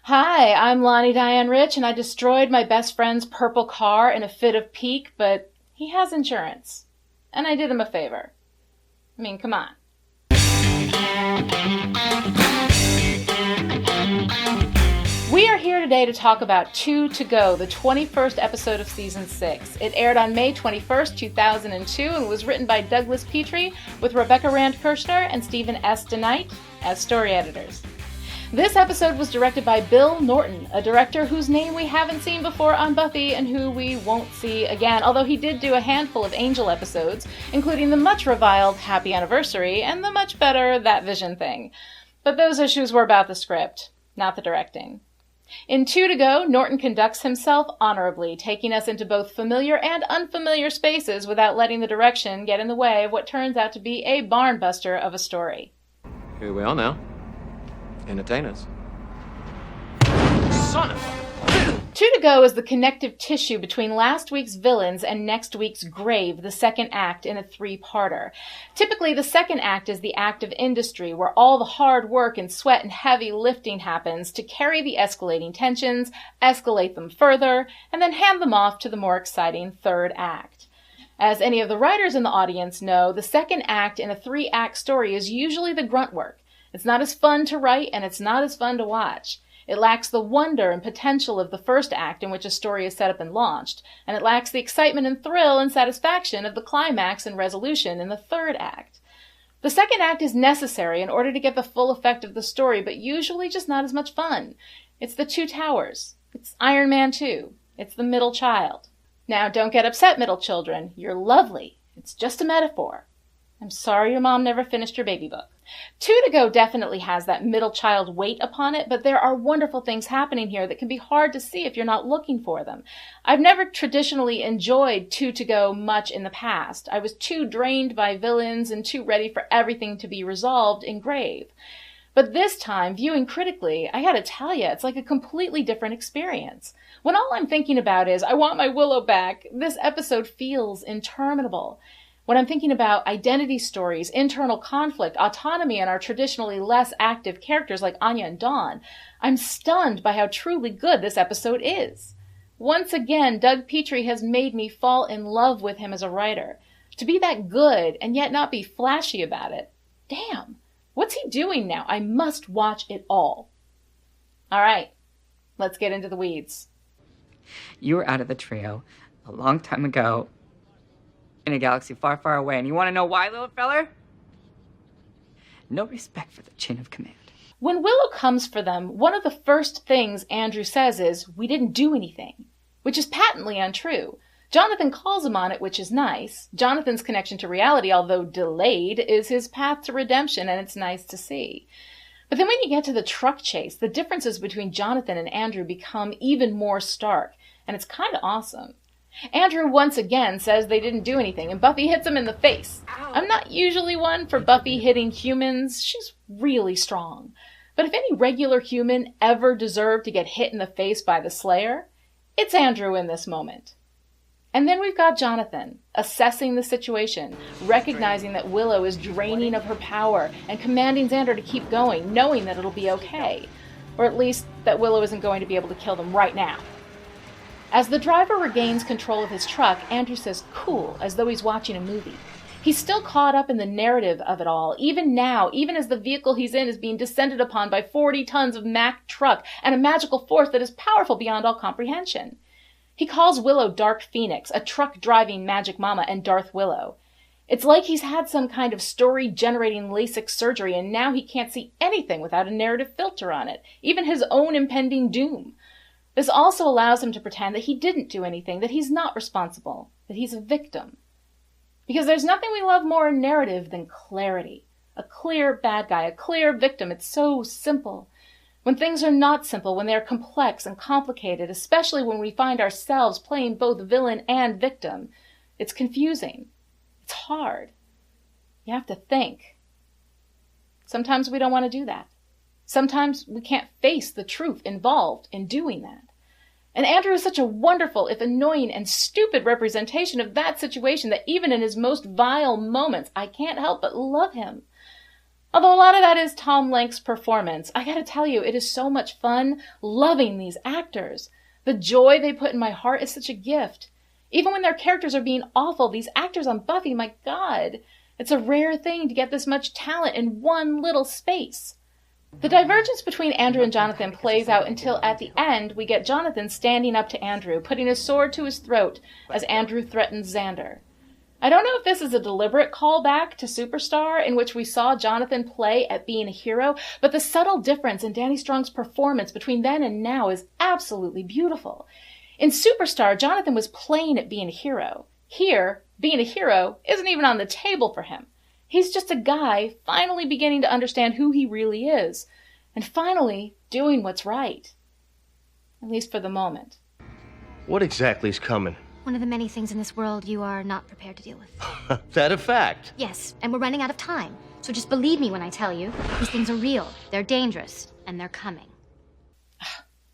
Hi, I'm Lonnie Diane Rich, and I destroyed my best friend's purple car in a fit of pique, but he has insurance. And I did him a favor. I mean, come on. We are here today to talk about Two to Go, the 21st episode of Season 6. It aired on May 21st, 2002, and was written by Douglas Petrie, with Rebecca Rand Kirshner and Stephen S. DeKnight as story editors. This episode was directed by Bill Norton, a director whose name we haven't seen before on Buffy and who we won't see again, although he did do a handful of Angel episodes, including the much reviled Happy Anniversary and the much better That Vision Thing. But those issues were about the script, not the directing. In Two to Go, Norton conducts himself honorably, taking us into both familiar and unfamiliar spaces without letting the direction get in the way of what turns out to be a barnbuster of a story. Here we are now. Entertain us. Son of a... Two to Go is the connective tissue between last week's villains and next week's grave, the second act in a three-parter. Typically, the second act is the act of industry, where all the hard work and sweat and heavy lifting happens to carry the escalating tensions, escalate them further, and then hand them off to the more exciting third act. As any of the writers in the audience know, the second act in a three-act story is usually the grunt work. It's not as fun to write, and it's not as fun to watch. It lacks the wonder and potential of the first act in which a story is set up and launched, and it lacks the excitement and thrill and satisfaction of the climax and resolution in the third act. The second act is necessary in order to get the full effect of the story, but usually just not as much fun. It's the Two Towers. It's Iron Man 2. It's the middle child. Now, don't get upset, middle children. You're lovely. It's just a metaphor. I'm sorry your mom never finished your baby book. Two to Go definitely has that middle child weight upon it, but there are wonderful things happening here that can be hard to see if you're not looking for them. I've never traditionally enjoyed Two to Go much in the past. I was too drained by villains and too ready for everything to be resolved in grave. But this time, viewing critically, I gotta tell you, it's like a completely different experience. When all I'm thinking about is, I want my Willow back, this episode feels interminable. When I'm thinking about identity stories, internal conflict, autonomy, and our traditionally less active characters like Anya and Dawn, I'm stunned by how truly good this episode is. Once again, Doug Petrie has made me fall in love with him as a writer. To be that good and yet not be flashy about it. Damn, what's he doing now? I must watch it all. All right, let's get into the weeds. You were out of the trio a long time ago, in a galaxy far, far away. And you want to know why, little feller? No respect for the chain of command. When Willow comes for them, one of the first things Andrew says is, "We didn't do anything," which is patently untrue. Jonathan calls him on it, which is nice. Jonathan's connection to reality, although delayed, is his path to redemption, and it's nice to see. But then when you get to the truck chase, the differences between Jonathan and Andrew become even more stark, and it's kind of awesome. Andrew once again says they didn't do anything, and Buffy hits him in the face. I'm not usually one for Buffy hitting humans. She's really strong. But if any regular human ever deserved to get hit in the face by the Slayer, it's Andrew in this moment. And then we've got Jonathan, assessing the situation, recognizing that Willow is draining of her power, and commanding Xander to keep going, knowing that it'll be okay. Or at least that Willow isn't going to be able to kill them right now. As the driver regains control of his truck, Andrew says cool, as though he's watching a movie. He's still caught up in the narrative of it all, even now, even as the vehicle he's in is being descended upon by 40 tons of Mack truck and a magical force that is powerful beyond all comprehension. He calls Willow Dark Phoenix, a truck-driving magic mama, and Darth Willow. It's like he's had some kind of story-generating LASIK surgery, and now he can't see anything without a narrative filter on it, even his own impending doom. This also allows him to pretend that he didn't do anything, that he's not responsible, that he's a victim. Because there's nothing we love more in narrative than clarity. A clear bad guy, a clear victim. It's so simple. When things are not simple, when they are complex and complicated, especially when we find ourselves playing both villain and victim, it's confusing. It's hard. You have to think. Sometimes we don't want to do that. Sometimes we can't face the truth involved in doing that. And Andrew is such a wonderful, if annoying and stupid representation of that situation that even in his most vile moments, I can't help but love him. Although a lot of that is Tom Lenke's performance, I gotta tell you, it is so much fun loving these actors. The joy they put in my heart is such a gift. Even when their characters are being awful, these actors on Buffy, my God, it's a rare thing to get this much talent in one little space. The divergence between Andrew and Jonathan plays out until at the end we get Jonathan standing up to Andrew, putting his sword to his throat as Andrew threatens Xander. I don't know if this is a deliberate callback to Superstar, in which we saw Jonathan play at being a hero, but the subtle difference in Danny Strong's performance between then and now is absolutely beautiful. In Superstar, Jonathan was playing at being a hero. Here, being a hero isn't even on the table for him. He's just a guy finally beginning to understand who he really is, and finally doing what's right. At least for the moment. What exactly is coming? One of the many things in this world you are not prepared to deal with. That a fact? Yes, and we're running out of time. So just believe me when I tell you, these things are real, they're dangerous, and they're coming.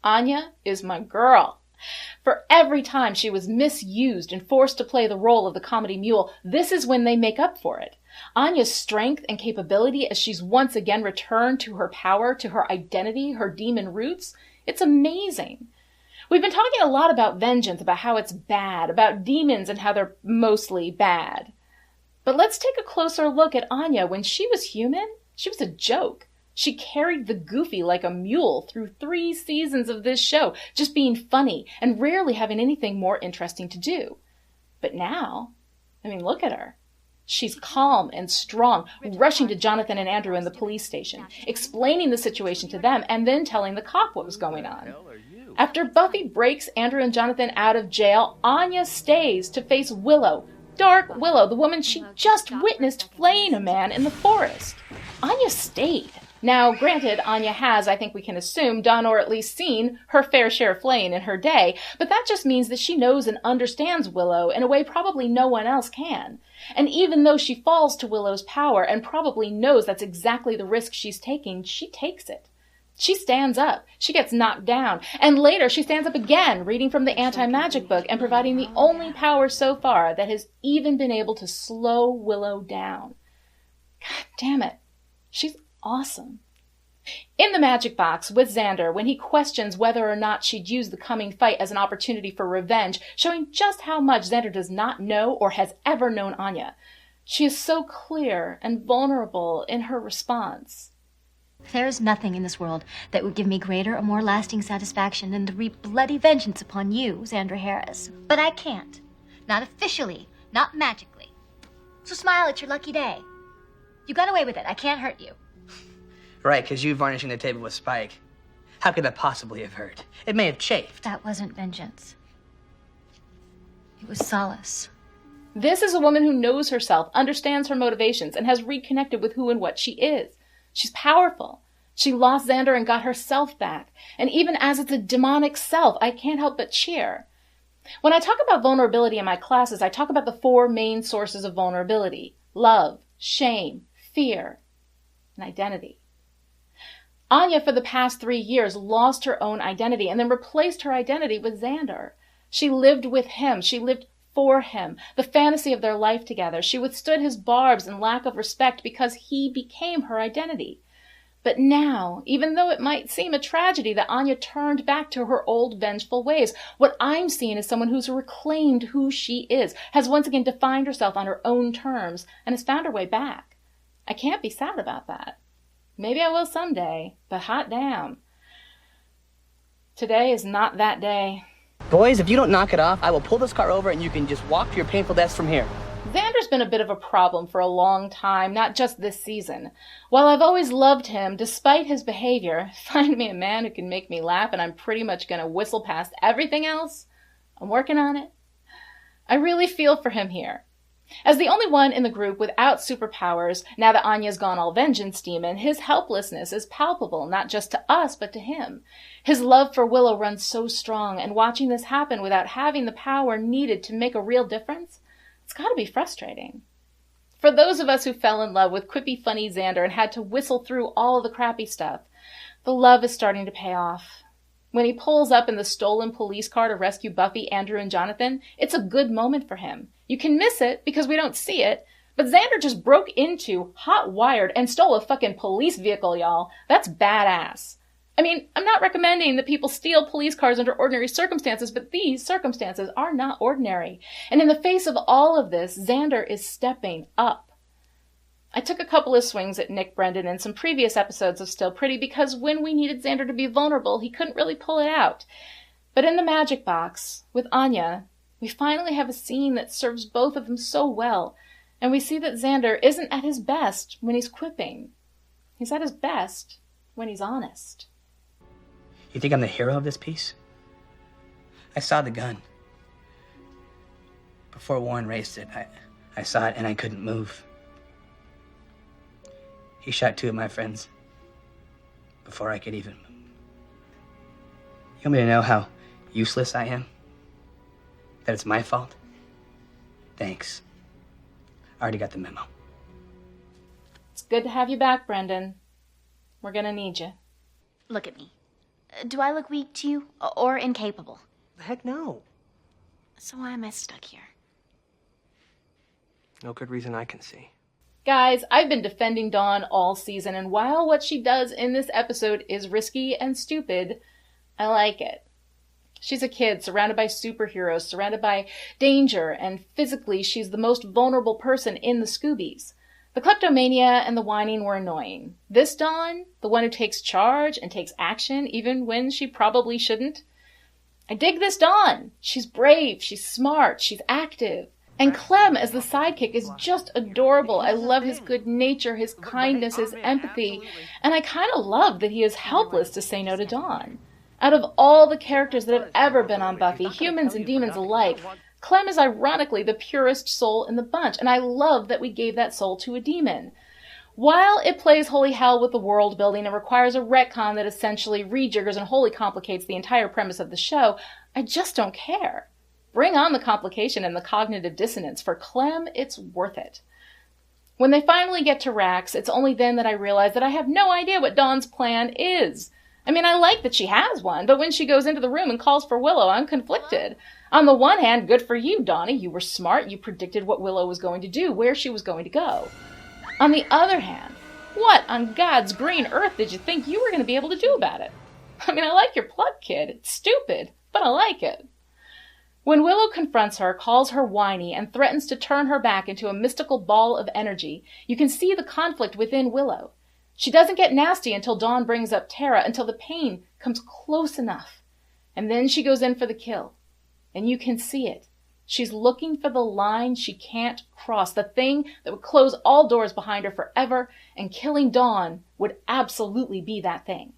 Anya is my girl. For every time she was misused and forced to play the role of the comedy mule, this is when they make up for it. Anya's strength and capability as she's once again returned to her power, to her identity, her demon roots, it's amazing. We've been talking a lot about vengeance, about how it's bad, about demons and how they're mostly bad. But let's take a closer look at Anya. When she was human, she was a joke. She carried the goofy like a mule through 3 seasons of this show, just being funny and rarely having anything more interesting to do. But now, look at her. She's calm and strong, rushing to Jonathan and Andrew in the police station, explaining the situation to them, and then telling the cop what was going on. After Buffy breaks Andrew and Jonathan out of jail, Anya stays to face Willow, Dark Willow, the woman she just witnessed flaying a man in the forest. Anya stayed. Now, granted, Anya has, I think we can assume, done or at least seen her fair share of flaying in her day, but that just means that she knows and understands Willow in a way probably no one else can. And even though she falls to Willow's power and probably knows that's exactly the risk she's taking, she takes it. She stands up, she gets knocked down, and later she stands up again, reading from the anti-magic book and providing the only power so far that has even been able to slow Willow down. God damn it, she's awesome. In the magic box with Xander, when he questions whether or not she'd use the coming fight as an opportunity for revenge, showing just how much Xander does not know or has ever known Anya, she is so clear and vulnerable in her response. There's nothing in this world that would give me greater or more lasting satisfaction than to reap bloody vengeance upon you, Xander Harris. But I can't. Not officially. Not magically. So smile, it's your lucky day. You got away with it. I can't hurt you. Right, because you varnishing the table with Spike. How could that possibly have hurt? It may have chafed. That wasn't vengeance. It was solace. This is a woman who knows herself, understands her motivations, and has reconnected with who and what she is. She's powerful. She lost Xander and got herself back. And even as it's a demonic self, I can't help but cheer. When I talk about vulnerability in my classes, I talk about the 4 main sources of vulnerability: love, shame, fear, and identity. Anya, for the past 3 years, lost her own identity and then replaced her identity with Xander. She lived with him. She lived for him, the fantasy of their life together. She withstood his barbs and lack of respect because he became her identity. But now, even though it might seem a tragedy that Anya turned back to her old vengeful ways, what I'm seeing is someone who's reclaimed who she is, has once again defined herself on her own terms, and has found her way back. I can't be sad about that. Maybe I will someday, but hot damn. Today is not that day. Boys, if you don't knock it off, I will pull this car over and you can just walk to your painful deaths from here. Xander's been a bit of a problem for a long time, not just this season. While I've always loved him, despite his behavior, find me a man who can make me laugh and I'm pretty much going to whistle past everything else. I'm working on it. I really feel for him here. As the only one in the group without superpowers, now that Anya's gone all vengeance demon, his helplessness is palpable, not just to us, but to him. His love for Willow runs so strong, and watching this happen without having the power needed to make a real difference, it's got to be frustrating. For those of us who fell in love with quippy, funny Xander and had to whistle through all of the crappy stuff, the love is starting to pay off. When he pulls up in the stolen police car to rescue Buffy, Andrew, and Jonathan, it's a good moment for him. You can miss it because we don't see it, but But Xander just broke into, hot-wired, and stole a fucking police vehicle, y'all. That's badass. I mean, I'm not recommending that people steal police cars under ordinary circumstances, but these circumstances are not ordinary. And in the face of all of this, Xander is stepping up. I took a couple of swings at Nick Brendan in some previous episodes of Still Pretty because when we needed Xander to be vulnerable, he couldn't really pull it out. But in the magic box, with Anya, we finally have a scene that serves both of them so well, and we see that Xander isn't at his best when he's quipping. He's at his best when he's honest. You think I'm the hero of this piece? I saw the gun. Before Warren raised it, I saw it and I couldn't move. He shot 2 of my friends before I could even move. You want me to know how useless I am? That it's my fault? Thanks. I already got the memo. It's good to have you back, Brendan. We're gonna need you. Look at me. Do I look weak to you or incapable? Heck no. So why am I stuck here? No good reason I can see. Guys, I've been defending Dawn all season, and while what she does in this episode is risky and stupid, I like it. She's a kid surrounded by superheroes, surrounded by danger, and physically she's the most vulnerable person in the Scoobies. The kleptomania and the whining were annoying. This Dawn, the one who takes charge and takes action even when she probably shouldn't. I dig this Dawn. She's brave, she's smart, she's active. And Clem as the sidekick is just adorable. I love his good nature, his kindness, his empathy, and I kind of love that he is helpless to say no to Dawn. Out of all the characters that have ever been on Buffy, humans and demons alike, Clem is ironically the purest soul in the bunch, and I love that we gave that soul to a demon. While it plays holy hell with the world building and requires a retcon that essentially rejiggers and wholly complicates the entire premise of the show, I just don't care. Bring on the complication and the cognitive dissonance. For Clem, it's worth it. When they finally get to Rax, it's only then that I realize that I have no idea what Dawn's plan is. I mean, I like that she has one, but when she goes into the room and calls for Willow, I'm conflicted. On the one hand, good for you, Donnie. You were smart. You predicted what Willow was going to do, where she was going to go. On the other hand, what on God's green earth did you think you were going to be able to do about it? I mean, I like your plot, kid. It's stupid, but I like it. When Willow confronts her, calls her whiny, and threatens to turn her back into a mystical ball of energy, you can see the conflict within Willow. She doesn't get nasty until Dawn brings up Tara, until the pain comes close enough. And then she goes in for the kill. And you can see it. She's looking for the line she can't cross, the thing that would close all doors behind her forever, and killing Dawn would absolutely be that thing.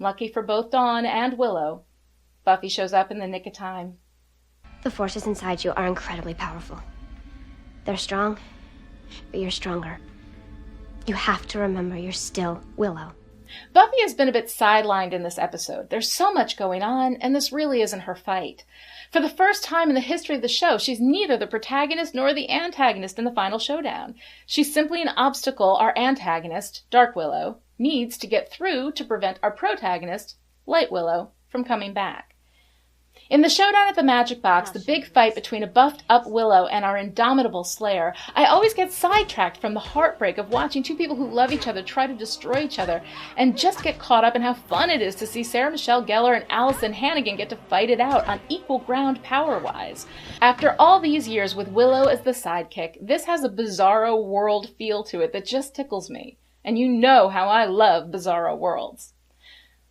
Lucky for both Dawn and Willow, Buffy shows up in the nick of time. The forces inside you are incredibly powerful. They're strong, but you're stronger. You have to remember you're still Willow. Buffy has been a bit sidelined in this episode. There's so much going on, and this really isn't her fight. For the first time in the history of the show, she's neither the protagonist nor the antagonist in the final showdown. She's simply an obstacle our antagonist, Dark Willow, needs to get through to prevent our protagonist, Light Willow, from coming back. In the showdown at the Magic Box, the big fight between a buffed-up Willow and our indomitable Slayer, I always get sidetracked from the heartbreak of watching two people who love each other try to destroy each other, and just get caught up in how fun it is to see Sarah Michelle Gellar and Allison Hannigan get to fight it out on equal ground power-wise. After all these years with Willow as the sidekick, this has a bizarro world feel to it that just tickles me. And you know how I love bizarro worlds.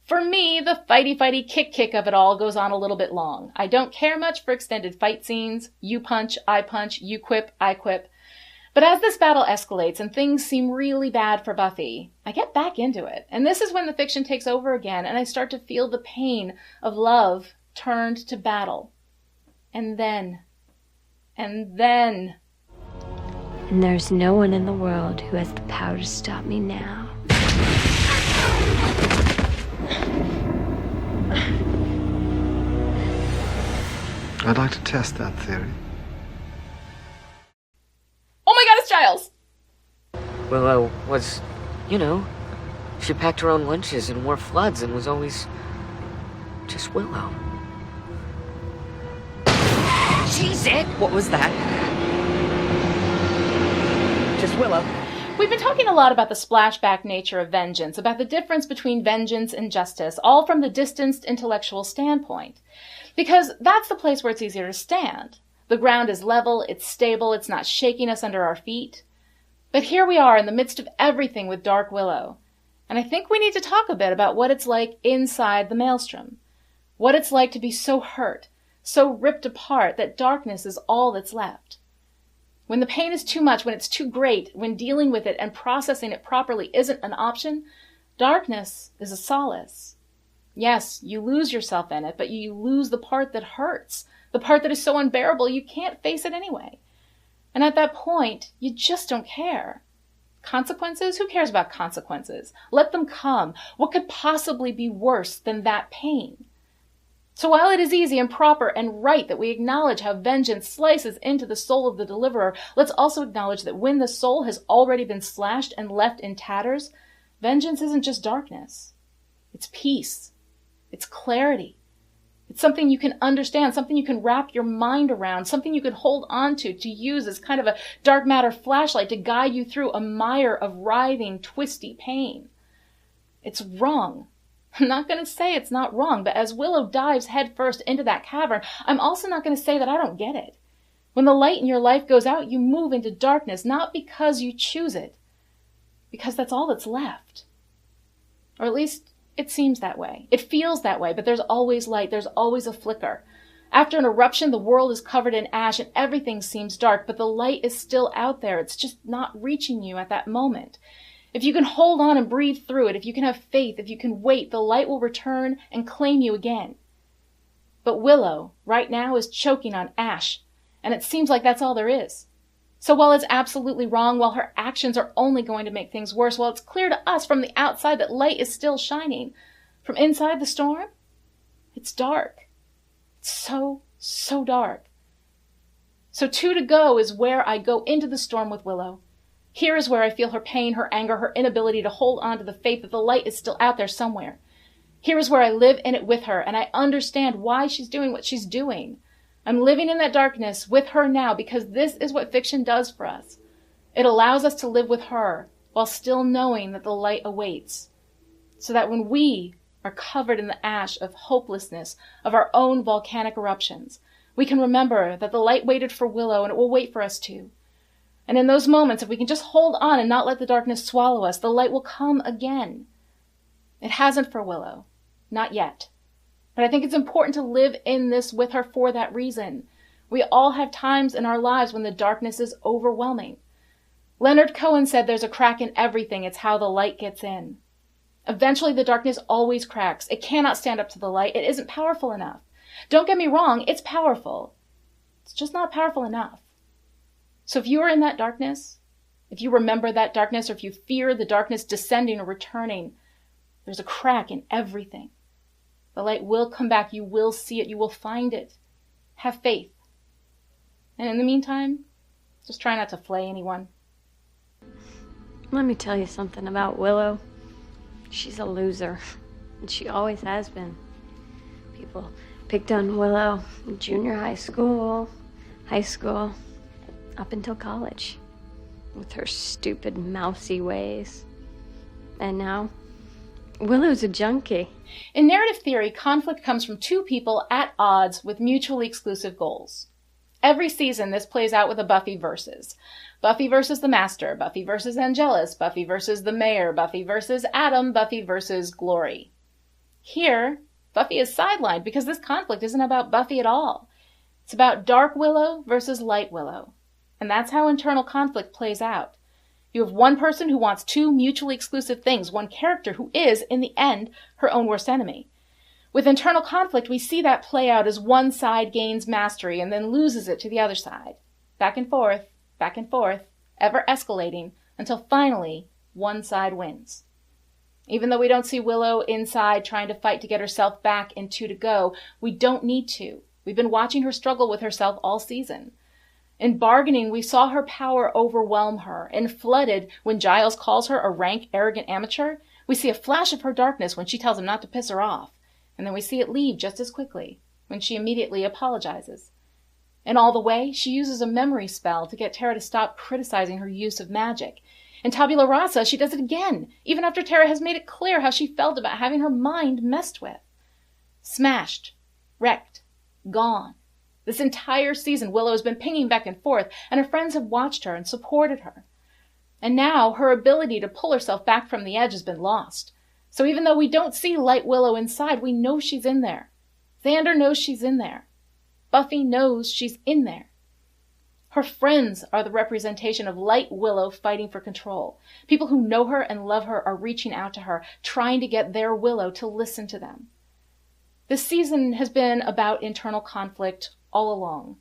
For me, the fighty kick of it all goes on a little bit long. I don't care much for extended fight scenes. You punch, you quip, I quip. But as this battle escalates and things seem really bad for Buffy, I get back into it. And this is when the fiction takes over again and I start to feel the pain of love turned to battle. And then. And there's no one in the world who has the power to stop me now. I'd like to test that theory. Oh my God, it's Giles! Willow was, she packed her own lunches and wore floods and was always just Willow. She's it! What was that? Just Willow. We've been talking a lot about the splashback nature of vengeance, about the difference between vengeance and justice, all from the distanced intellectual standpoint. Because that's the place where it's easier to stand. The ground is level, it's stable, it's not shaking us under our feet. But here we are in the midst of everything with Dark Willow. And I think we need to talk a bit about what it's like inside the maelstrom. What it's like to be so hurt, so ripped apart that darkness is all that's left. When the pain is too much, when it's too great, when dealing with it and processing it properly isn't an option, darkness is a solace. Yes, you lose yourself in it, but you lose the part that hurts, the part that is so unbearable you can't face it anyway. And at that point, you just don't care. Consequences? Who cares about consequences? Let them come. What could possibly be worse than that pain? So while it is easy and proper and right that we acknowledge how vengeance slices into the soul of the deliverer, let's also acknowledge that when the soul has already been slashed and left in tatters, vengeance isn't just darkness. It's peace. It's clarity. It's something you can understand, something you can wrap your mind around, something you can hold on to use as kind of a dark matter flashlight to guide you through a mire of writhing, twisty pain. It's wrong. I'm not going to say it's not wrong, but as Willow dives headfirst into that cavern, I'm also not going to say that I don't get it. When the light in your life goes out, you move into darkness, not because you choose it, because that's all that's left. Or at least it seems that way. It feels that way, but there's always light. There's always a flicker. After an eruption, the world is covered in ash and everything seems dark, but the light is still out there. It's just not reaching you at that moment. If you can hold on and breathe through it, if you can have faith, if you can wait, the light will return and claim you again. But Willow, right now, is choking on ash, and it seems like that's all there is. So while it's absolutely wrong, while her actions are only going to make things worse, while it's clear to us from the outside that light is still shining, from inside the storm, it's dark. It's so, so dark. So 2 to go is where I go into the storm with Willow. Here is where I feel her pain, her anger, her inability to hold on to the faith that the light is still out there somewhere. Here is where I live in it with her, and I understand why she's doing what she's doing. I'm living in that darkness with her now because this is what fiction does for us. It allows us to live with her while still knowing that the light awaits, so that when we are covered in the ash of hopelessness of our own volcanic eruptions, we can remember that the light waited for Willow and it will wait for us too. And in those moments, if we can just hold on and not let the darkness swallow us, the light will come again. It hasn't for Willow. Not yet. But I think it's important to live in this with her for that reason. We all have times in our lives when the darkness is overwhelming. Leonard Cohen said there's a crack in everything. It's how the light gets in. Eventually, the darkness always cracks. It cannot stand up to the light. It isn't powerful enough. Don't get me wrong. It's powerful. It's just not powerful enough. So if you are in that darkness, if you remember that darkness, or if you fear the darkness descending or returning, there's a crack in everything. The light will come back. You will see it. You will find it. Have faith. And in the meantime, just try not to flay anyone. Let me tell you something about Willow. She's a loser, and she always has been. People picked on Willow in junior high school, up until college, with her stupid mousy ways. And now, Willow's a junkie. In narrative theory, conflict comes from 2 people at odds with mutually exclusive goals. Every season, this plays out with a Buffy versus. Buffy versus the Master, Buffy versus Angelus, Buffy versus the Mayor, Buffy versus Adam, Buffy versus Glory. Here, Buffy is sidelined because this conflict isn't about Buffy at all. It's about Dark Willow versus Light Willow. And that's how internal conflict plays out. You have one person who wants 2 mutually exclusive things, one character who is, in the end, her own worst enemy. With internal conflict, we see that play out as one side gains mastery and then loses it to the other side. Back and forth, ever escalating, until finally, one side wins. Even though we don't see Willow inside trying to fight to get herself back in 2 to go, we don't need to. We've been watching her struggle with herself all season. In bargaining, we saw her power overwhelm her, and flooded when Giles calls her a rank, arrogant amateur. We see a flash of her darkness when she tells him not to piss her off, and then we see it leave just as quickly when she immediately apologizes. And all the way, she uses a memory spell to get Tara to stop criticizing her use of magic. In Tabula Rasa, she does it again, even after Tara has made it clear how she felt about having her mind messed with. Smashed, wrecked, gone. This entire season, Willow has been pinging back and forth, and her friends have watched her and supported her. And now, her ability to pull herself back from the edge has been lost. So even though we don't see Light Willow inside, we know she's in there. Xander knows she's in there. Buffy knows she's in there. Her friends are the representation of Light Willow fighting for control. People who know her and love her are reaching out to her, trying to get their Willow to listen to them. This season has been about internal conflict all along.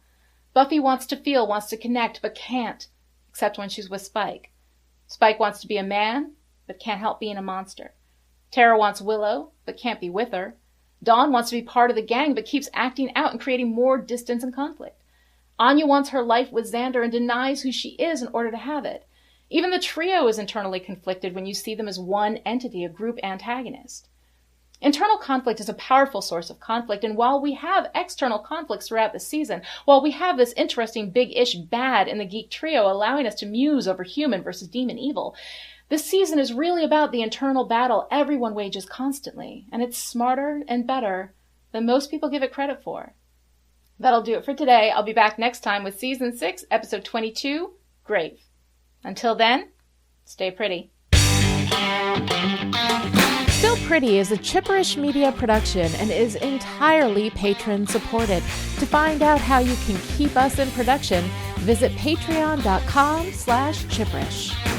Buffy wants to feel, wants to connect, but can't, except when she's with Spike. Spike wants to be a man, but can't help being a monster. Tara wants Willow, but can't be with her. Dawn wants to be part of the gang, but keeps acting out and creating more distance and conflict. Anya wants her life with Xander and denies who she is in order to have it. Even the trio is internally conflicted when you see them as one entity, a group antagonist. Internal conflict is a powerful source of conflict, and while we have external conflicts throughout the season, while we have this interesting big-ish bad in the geek trio allowing us to muse over human versus demon evil, this season is really about the internal battle everyone wages constantly, and it's smarter and better than most people give it credit for. That'll do it for today. I'll be back next time with Season 6, Episode 22, Grave. Until then, stay pretty. Still Pretty is a Chipperish media production and is entirely patron-supported. To find out how you can keep us in production, visit patreon.com/Chipperish.